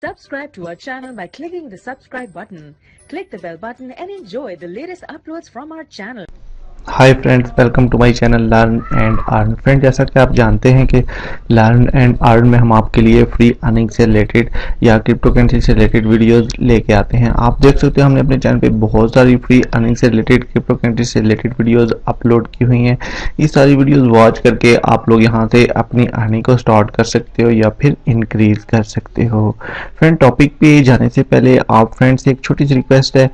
Subscribe to our channel by clicking the subscribe button. Click the bell button and enjoy the latest uploads from our channel. Hi friends, welcome to my channel learn and earn. Friend, जैसा कि आप जानते हैं कि learn and earn में हम आपके लिए फ्री अर्निंग से रिलेटेड या क्रिप्टो करेंसी से रिलेटेड वीडियोस लेके आते हैं। आप देख सकते हैं हमने अपने चैनल पे बहुत सारी फ्री अर्निंग से रिलेटेड, क्रिप्टो करेंसी से रिलेटेड वीडियोस अपलोड की हुई हैं। ये सारी वीडियोस वॉच करके आप लोग यहाँ से अपनी अर्निंग को स्टार्ट कर सकते हो या फिर इंक्रीज कर सकते हो। फ्रेंड, टॉपिक पे जाने से पहले आप फ्रेंड्स से एक छोटी सी रिक्वेस्ट है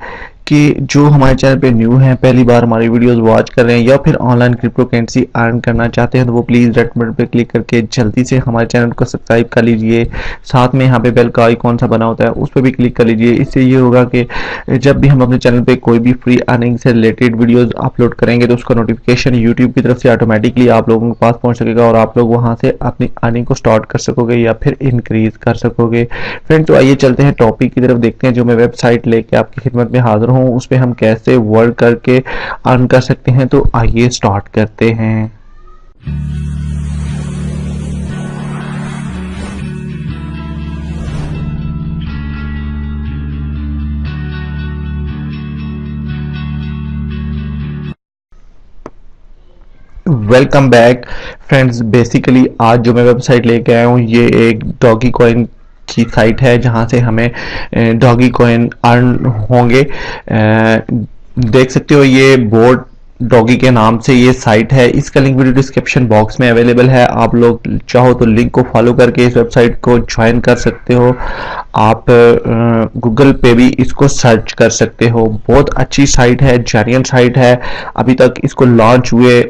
कि जो हमारे चैनल पे न्यू हैं, पहली बार हमारी वीडियोस वॉच कर रहे हैं या फिर ऑनलाइन क्रिप्टो करेंसी अर्न करना चाहते हैं, तो वो प्लीज़ रेड बटन पे क्लिक करके जल्दी से हमारे चैनल को सब्सक्राइब कर लीजिए। साथ में यहाँ पे बेल का आइकॉन सा बना होता है, उस पर भी क्लिक कर लीजिए। इससे ये होगा कि जब भी हम अपने चैनल पे कोई भी फ्री अर्निंग से रिलेटेड वीडियोज अपलोड करेंगे तो उसका नोटिफिकेशन यूट्यूब की तरफ से ऑटोमेटिकली आप लोगों के पास पहुँच सकेगा और आप लोग वहाँ से अपनी अर्निंग को स्टार्ट कर सकोगे या फिर इंक्रीज कर सकोगे। फ्रेंड, तो आइए चलते हैं टॉपिक की तरफ, देखते हैं जो मैं वेबसाइट लेके आपकी खिदमत में हाजिर हूँ उस पर हम कैसे वर्क करके अर्न कर सकते हैं। तो आइए स्टार्ट करते हैं। Welcome back friends. बेसिकली आज जो मैं वेबसाइट लेके आया हूँ ये एक डॉगी कॉइन की साइट है जहां से हमें डॉगी कॉइन अर्न होंगे। देख सकते हो ये बोर्ड डॉगी के नाम से ये साइट है। इसका लिंक वीडियो डिस्क्रिप्शन बॉक्स में अवेलेबल है। आप लोग चाहो तो लिंक को फॉलो करके इस वेबसाइट को ज्वाइन कर सकते हो। आप गूगल पे भी इसको सर्च कर सकते हो। बहुत अच्छी साइट है, जेन्युइन साइट है। अभी तक इसको लॉन्च हुए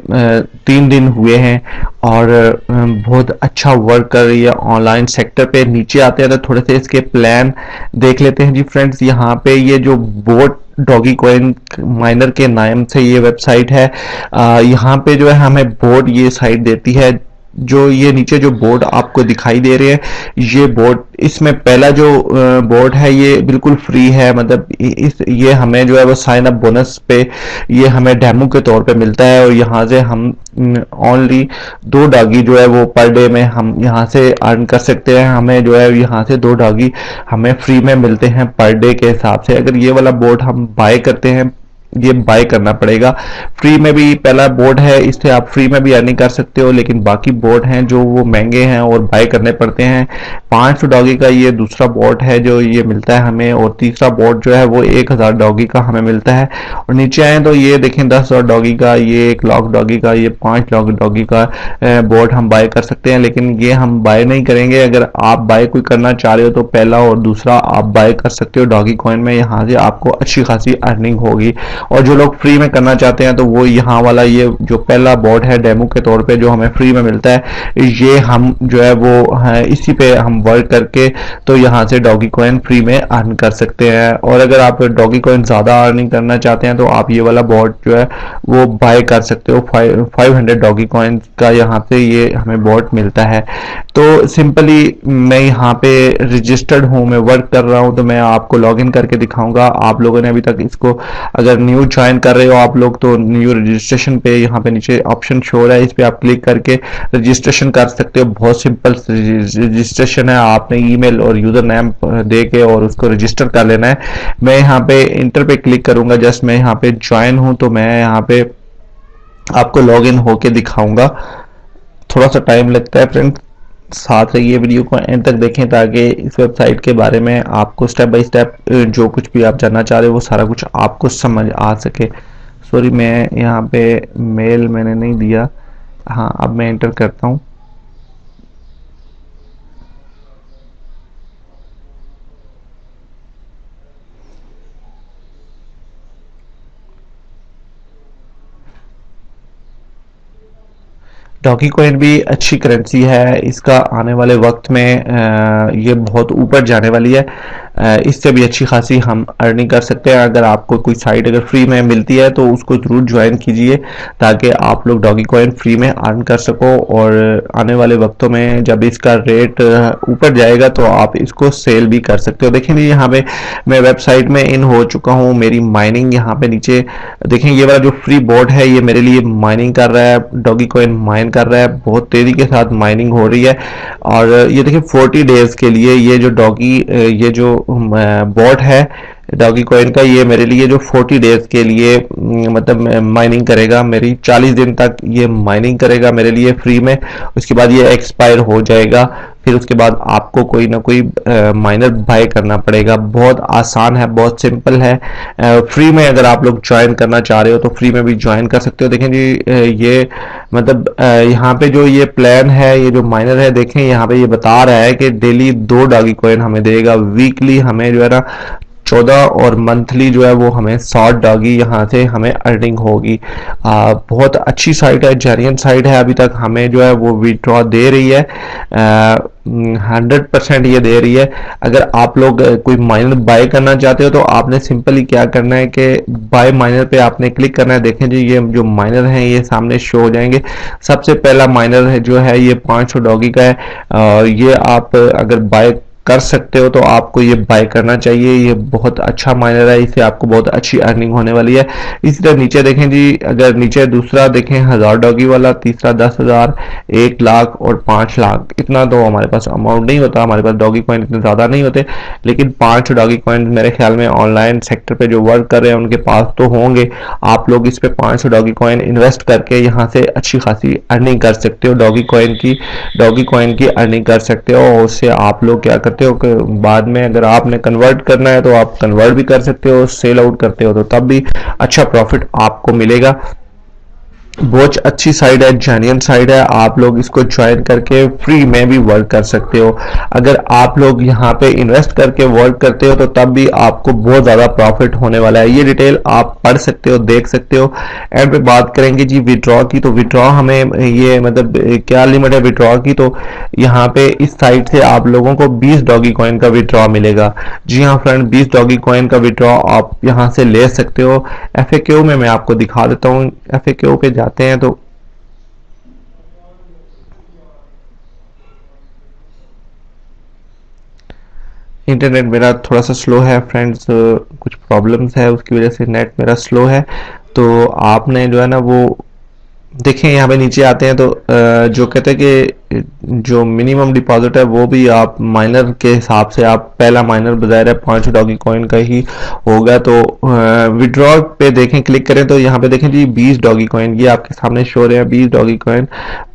3 दिन हुए हैं और बहुत अच्छा वर्क कर रही है ऑनलाइन सेक्टर पे। नीचे आते हैं तो थोड़े से इसके प्लान देख लेते हैं जी फ्रेंड्स। यहाँ पे ये जो बोट डॉगी कॉइन माइनर के नाम से ये वेबसाइट है, यहाँ पे जो है हमें बोर्ड ये साइट देती है। जो ये नीचे जो बोर्ड आपको दिखाई दे रहे हैं, ये बोर्ड, इसमें पहला जो बोर्ड है ये बिल्कुल फ्री है। मतलब ये हमें जो है वो साइन अप बोनस पे ये हमें डेमो के तौर पे मिलता है और यहाँ से हम ओनली 2 डॉगी जो है वो पर डे में हम यहाँ से अर्न कर सकते हैं। हमें जो है यहाँ से 2 डॉगी हमें फ्री में मिलते हैं पर डे के हिसाब से। अगर ये वाला बोर्ड हम बाय करते हैं, ये बाय करना पड़ेगा। फ्री में भी पहला बोर्ड है, इससे आप फ्री में भी अर्निंग कर सकते हो, लेकिन बाकी बोर्ड हैं जो वो महंगे हैं और बाय करने पड़ते हैं। 500 डॉगी का ये दूसरा बोर्ड है जो ये मिलता है हमें, और तीसरा बोर्ड जो है वो 1000 डॉगी का हमें मिलता है। और नीचे आए तो ये देखें 10,000 डॉगी का, ये 1 लाख डॉगी का, ये 5 लाख डॉगी का बोर्ड हम बाय कर सकते हैं, लेकिन ये हम बाय नहीं करेंगे। अगर आप बाय कोई करना चाह रहे हो तो पहला और दूसरा आप बाय कर सकते हो डॉगी कॉइन में। यहाँ से आपको अच्छी खासी अर्निंग होगी। और जो लोग फ्री में करना चाहते हैं तो वो यहाँ वाला ये जो पहला बोर्ड है डेमो के तौर पे जो हमें फ्री में मिलता है, ये हम जो है वो इसी पे हम वर्क करके तो यहाँ से डॉगी कॉइन फ्री में अर्न कर सकते हैं। और अगर आप डॉगी कॉइन ज़्यादा अर्निंग करना चाहते हैं तो आप ये वाला बोर्ड जो है वो बाय कर सकते हो। 500 डॉगी कॉइन का यहाँ से ये हमें बोर्ड मिलता है। तो सिंपली मैं यहाँ पे रजिस्टर्ड हूँ, मैं वर्क कर रहा हूँ, तो मैं आपको लॉग इन करके दिखाऊंगा। आप लोगों ने अभी तक इसको अगर न्यू ज्वाइन कर रहे हो आप लोग तो न्यू रजिस्ट्रेशन पे यहाँ पे नीचे ऑप्शन शो हो रहा है, इस पे आप क्लिक करके रजिस्ट्रेशन कर सकते हो। बहुत सिंपल रजिस्ट्रेशन है, आपने ईमेल और यूजर नेम दे के और उसको रजिस्टर कर लेना है। मैं यहाँ पे इंटर पे क्लिक करूंगा, जस्ट मैं यहाँ पे ज्वाइन हूँ तो मैं यहाँ पे आपको लॉग इन होके दिखाऊंगा। थोड़ा सा टाइम लगता है फ्रेंड्स, साथ रहिए, वीडियो को एंड तक देखें ताकि इस वेबसाइट के बारे में आपको स्टेप बाय स्टेप जो कुछ भी आप जानना चाह रहे हो वो सारा कुछ आपको समझ आ सके। सॉरी, मैं यहाँ पे मेल मैंने नहीं दिया। हाँ, अब मैं एंटर करता हूँ। डॉगी कॉइन भी अच्छी करेंसी है, इसका आने वाले वक्त में ये बहुत ऊपर जाने वाली है। इससे भी अच्छी खासी हम अर्निंग कर सकते हैं। अगर आपको कोई साइट अगर फ्री में मिलती है तो उसको जरूर ज्वाइन कीजिए ताकि आप लोग डॉगी कॉइन फ्री में अर्न कर सको, और आने वाले वक्तों में जब इसका रेट ऊपर जाएगा तो आप इसको सेल भी कर सकते हो। देखें जी यहाँ पे मैं वेबसाइट में इन हो चुका हूँ, मेरी माइनिंग यहाँ पे नीचे देखें, ये वाला जो फ्री बोट है ये मेरे लिए माइनिंग कर रहा है, डॉगी कॉइन माइन कर रहा है, बहुत तेजी के साथ माइनिंग हो रही है। और ये देखिए 40 डेज के लिए ये जो डॉगी ये जो बोट है डॉगी कॉइन का, ये मेरे लिए जो 40 डेज के लिए मतलब माइनिंग करेगा, मेरी 40 दिन तक ये माइनिंग करेगा मेरे लिए फ्री में। उसके बाद ये एक्सपायर हो जाएगा, फिर उसके बाद आपको कोई ना कोई माइनर बाय करना पड़ेगा। बहुत आसान है, बहुत सिंपल है। फ्री में अगर आप लोग ज्वाइन करना चाह रहे हो तो फ्री में भी ज्वाइन कर सकते हो। देखें जी ये मतलब यहाँ पे जो ये प्लान है, ये जो माइनर है, देखें यहाँ पे ये बता रहा है कि डेली 2 डॉगी कॉइन हमें देगा, वीकली हमें जो है ना 14, और मंथली जो है वो हमें 100 डॉगी यहाँ से हमें अर्निंग होगी। बहुत अच्छी साइट है, जेन्युइन साइट है। अभी तक हमें जो है वो विड्रॉ दे रही है, 100% ये दे रही है। अगर आप लोग कोई माइनर बाय करना चाहते हो तो आपने सिंपली क्या करना है कि बाय माइनर पे आपने क्लिक करना है। देखें जी ये जो माइनर हैं ये सामने शो हो जाएंगे। सबसे पहला माइनर है जो है ये 500 डॉगी का है, ये आप अगर बाय कर सकते हो तो आपको ये बाय करना चाहिए। ये बहुत अच्छा माइनर है, इससे आपको बहुत अच्छी अर्निंग होने वाली है। इसी तरह नीचे देखें जी, अगर नीचे दूसरा देखें 1000 डॉगी वाला, तीसरा 10,000, 1 लाख और 5 लाख। इतना तो हमारे पास अमाउंट नहीं होता, हमारे पास डॉगी कॉइन इतने ज़्यादा नहीं होते, लेकिन 5 डॉगी कॉइन मेरे ख्याल में ऑनलाइन सेक्टर पे जो वर्क कर रहे हैं उनके पास तो होंगे। आप लोग इस पे 500 डॉगी कॉइन इन्वेस्ट करके यहाँ से अच्छी खासी अर्निंग कर सकते हो, डॉगी कॉइन की अर्निंग कर सकते हो। और उससे आप लोग क्या करते हो कि बाद में अगर आपने कन्वर्ट करना है तो आप कन्वर्ट भी कर सकते हो, सेल आउट करते हो तो तब भी अच्छा प्रॉफिट आपको मिलेगा। बहुत अच्छी साइट है, जेन्युइन साइट है, आप लोग इसको ज्वाइन करके फ्री में भी वर्क कर सकते हो। अगर आप लोग यहाँ पे इन्वेस्ट करके वर्क करते हो तो तब भी आपको बहुत ज़्यादा प्रॉफिट होने वाला है। ये डिटेल आप पढ़ सकते हो, देख सकते हो। एंड पे बात करेंगे जी विड्रॉ की, तो विड्रॉ हमें ये मतलब क्या लिमिट है विड्रॉ की, तो यहाँ पे इस साइट से आप लोगों को 20 डॉगी कॉइन का विड्रॉ मिलेगा। जी हाँ फ्रेंड, 20 डॉगी कॉइन का विड्रॉ आप यहाँ से ले सकते हो। FAQ में मैं आपको दिखा देता हूँ, FAQ पे जाते हैं तो इंटरनेट मेरा थोड़ा सा स्लो है फ्रेंड्स, कुछ प्रॉब्लम्स है उसकी वजह से नेट मेरा स्लो है। तो आपने जो है ना वो देखें यहाँ पे नीचे आते हैं तो जो कहते हैं कि जो मिनिमम डिपॉजिट है वो भी आप माइनर के हिसाब से, आप पहला माइनर बजाय 5 डॉगी कॉइन का ही होगा। तो विड्रॉ पे देखें, क्लिक करें तो यहाँ पे देखें जी 20 डॉगी कॉइन ये आपके सामने शो हो रहे हैं, 20 डॉगी कॉइन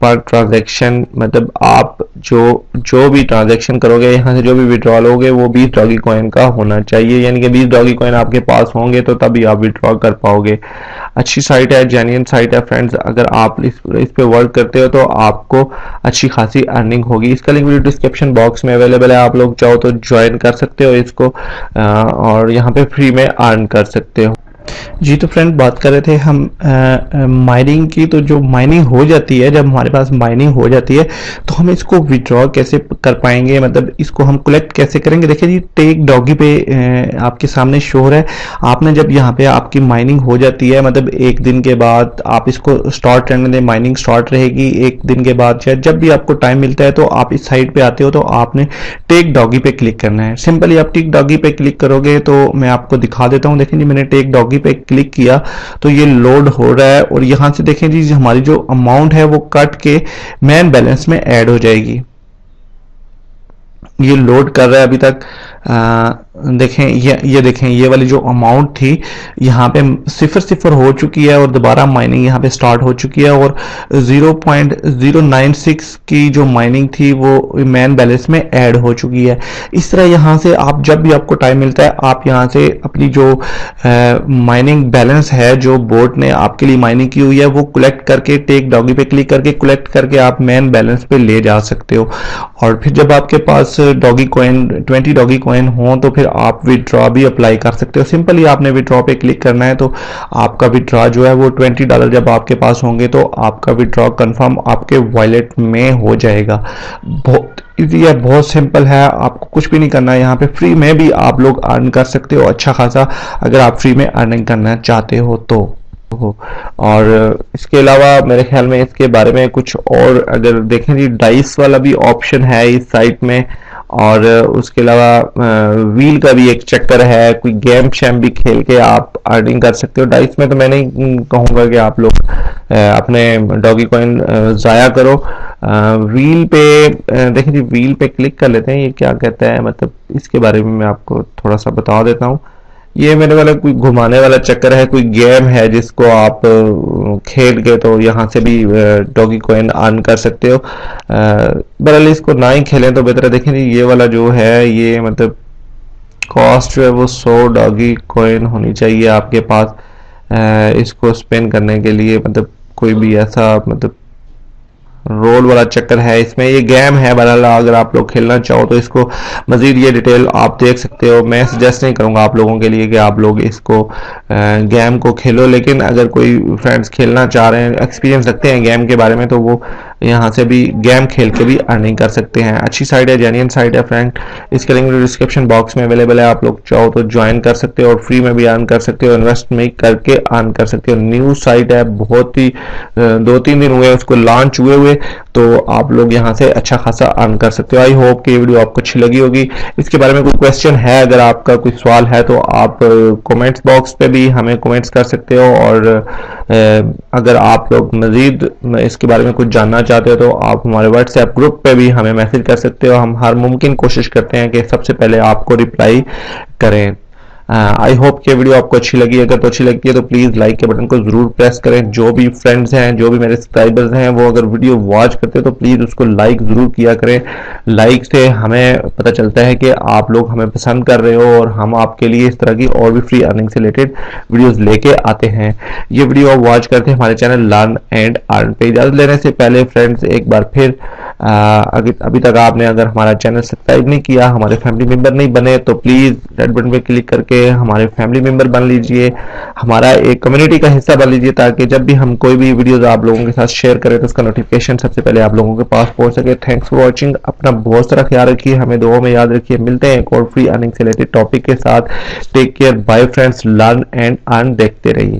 पर ट्रांजैक्शन। मतलब आप जो भी ट्रांजैक्शन करोगे यहाँ से जो भी विड्रॉ लोगे वो 20 डॉगी कॉइन का होना चाहिए, यानी कि 20 डॉगी कॉइन आपके पास होंगे तो तभी आप विड्रॉ कर पाओगे। अच्छी साइट है, जेन्युइन साइट है फ्रेंड्स। अगर आप इस पे वर्क करते हो तो आपको अच्छी खासी अर्निंग होगी। इसका लिंक वीडियो डिस्क्रिप्शन बॉक्स में अवेलेबल है, आप लोग चाहो तो ज्वाइन कर सकते हो इसको और यहाँ पे फ्री में अर्न कर सकते हो। जी तो फ्रेंड बात कर रहे थे हम माइनिंग की। तो जो माइनिंग हो जाती है, जब हमारे पास माइनिंग हो जाती है तो हम इसको विड्रॉ कैसे कर पाएंगे, मतलब इसको हम कलेक्ट कैसे करेंगे। देखिए जी टेक डॉगी पे आपके सामने शो है। आपने जब यहाँ पे आपकी माइनिंग हो जाती है, मतलब एक दिन के बाद आप इसको स्टार्ट रहने दें, माइनिंग स्टार्ट रहेगी एक दिन के बाद, या जब भी आपको टाइम मिलता है तो आप इस साइट पे आते हो तो आपने टेक डॉगी पे क्लिक करना है। सिंपली आप टेक डॉगी पे क्लिक करोगे तो मैं आपको दिखा देता हूँ। देखें जी मैंने टेक डॉगी पे क्लिक किया तो ये लोड हो रहा है, और यहां से देखें जी हमारी जो अमाउंट है वो कट के मेन बैलेंस में ऐड हो जाएगी। ये लोड कर रहा है अभी तक। देखें ये देखें ये वाली जो अमाउंट थी यहाँ पे 0.0 हो चुकी है और दोबारा माइनिंग यहाँ पे स्टार्ट हो चुकी है, और 0.096 की जो माइनिंग थी वो मेन बैलेंस में ऐड हो चुकी है। इस तरह यहाँ से आप जब भी आपको टाइम मिलता है आप यहाँ से अपनी जो माइनिंग बैलेंस है जो बोट ने आपके लिए माइनिंग की हुई है वो कलेक्ट करके टेक डॉगी पे क्लिक करके कलेक्ट करके आप मेन बैलेंस पे ले जा सकते हो। और फिर जब आपके पास डॉगी कॉइन 20 डॉगी कॉइन हो तो फिर आप विड्रॉ भी अप्लाई कर सकते हो। सिंपली आपने विड्रॉ पे क्लिक करना है तो आपका विड्रॉ जो है वो $20 जब आपके पास होंगे तो आपका विड्रॉ कंफर्म आपके वॉलेट में हो जाएगा। बहुत इजी है, बहुत सिंपल है, आपको कुछ भी नहीं करना है। यहाँ पे फ्री में भी आप लोग अर्न कर सकते हो अच्छा खासा, अगर आप फ्री में अर्निंग करना चाहते हो तो। और इसके अलावा मेरे ख्याल में इसके बारे में कुछ और अगर देखें जी, डाइस वाला भी ऑप्शन है इस साइट में, और उसके अलावा व्हील का भी एक चक्कर है, कोई गेम शैम भी खेल के आप अर्निंग कर सकते हो। डाइस में तो मैं नहीं कहूँगा कि आप लोग अपने डॉगी कॉइन ज़ाया करो। व्हील पे देखिए जी, व्हील पे क्लिक कर लेते हैं, ये क्या कहता है, मतलब इसके बारे में मैं आपको थोड़ा सा बता देता हूँ। ये मेरे वाला कोई घुमाने वाला चक्कर है, कोई गेम है जिसको आप खेल के तो यहाँ से भी डॉगी कॉइन अर्न कर सकते हो। बहरहाल इसको ना ही खेलें तो बेहतर है। देखें जी, ये वाला जो है ये मतलब कॉस्ट जो है वो 100 डॉगी कॉइन होनी चाहिए आपके पास इसको स्पेंड करने के लिए। मतलब कोई भी ऐसा मतलब रोल वाला चक्कर है इसमें, ये गेम है। बहरहाल अगर आप लोग खेलना चाहो तो इसको मजीद ये डिटेल आप देख सकते हो। मैं सजेस्ट नहीं करूंगा आप लोगों के लिए कि आप लोग इसको गेम को खेलो, लेकिन अगर कोई फ्रेंड्स खेलना चाह रहे हैं, एक्सपीरियंस रखते हैं गेम के बारे में, तो वो यहाँ से भी गेम खेल के भी अर्निंग कर सकते हैं। अच्छी साइट है, जेन्युइन साइट है फ्रेंड। इसके लिंक डिस्क्रिप्शन बॉक्स में अवेलेबल है, आप लोग चाहो तो ज्वाइन कर सकते हो और फ्री में भी अर्न कर सकते हो, इन्वेस्ट में करके अर्न कर सकते हो। न्यू साइट है, बहुत ही 2-3 दिन हुए उसको लॉन्च हुए, तो आप लोग यहाँ से अच्छा खासा अर्न कर सकते हो। आई होप कि ये वीडियो आपको अच्छी लगी होगी। इसके बारे में कोई क्वेश्चन है, अगर आपका कोई सवाल है तो आप कमेंट्स बॉक्स पे भी हमें कमेंट्स कर सकते हो, और अगर आप लोग मजीद इसके बारे में कुछ जानना चाहते हो तो आप हमारे व्हाट्सएप ग्रुप पे भी हमें मैसेज कर सकते हो। हम हर मुमकिन कोशिश करते हैं कि सबसे पहले आपको रिप्लाई करें। आई होप कि वीडियो आपको अच्छी लगी। अगर तो अच्छी लगती है तो प्लीज़ लाइक के बटन को ज़रूर प्रेस करें। जो भी फ्रेंड्स हैं, जो भी मेरे सब्सक्राइबर्स हैं, वो अगर वीडियो वॉच करते हैं तो प्लीज़ उसको लाइक ज़रूर किया करें। लाइक से हमें पता चलता है कि आप लोग हमें पसंद कर रहे हो और हम आपके लिए इस तरह की और भी फ्री अर्निंग से रिलेटेड वीडियोज़ लेके आते हैं। ये वीडियो वॉच करके हमारे चैनल लर्न एंड अर्न पे इजाज़त लेने से पहले फ्रेंड्स एक बार फिर अभी तक आपने अगर हमारा चैनल सब्सक्राइब नहीं किया, हमारे फैमिली मेंबर नहीं बने, तो प्लीज़ रेड बटन पे क्लिक करके हमारे फैमिली मेंबर बन लीजिए, हमारा एक कम्युनिटी का हिस्सा बन लीजिए, ताकि जब भी हम कोई भी वीडियोस आप लोगों के साथ शेयर करें तो उसका नोटिफिकेशन सबसे पहले आप लोगों के पास पहुंच सके। Thanks for watching. अपना बहुत सारा ख्याल रखिए, हमें दुआ में याद रखिए। मिलते हैं एक और फ्री अर्निंग से रिलेटेड टॉपिक के साथ। Take care, bye friends. Learn and earn देखते रहिए।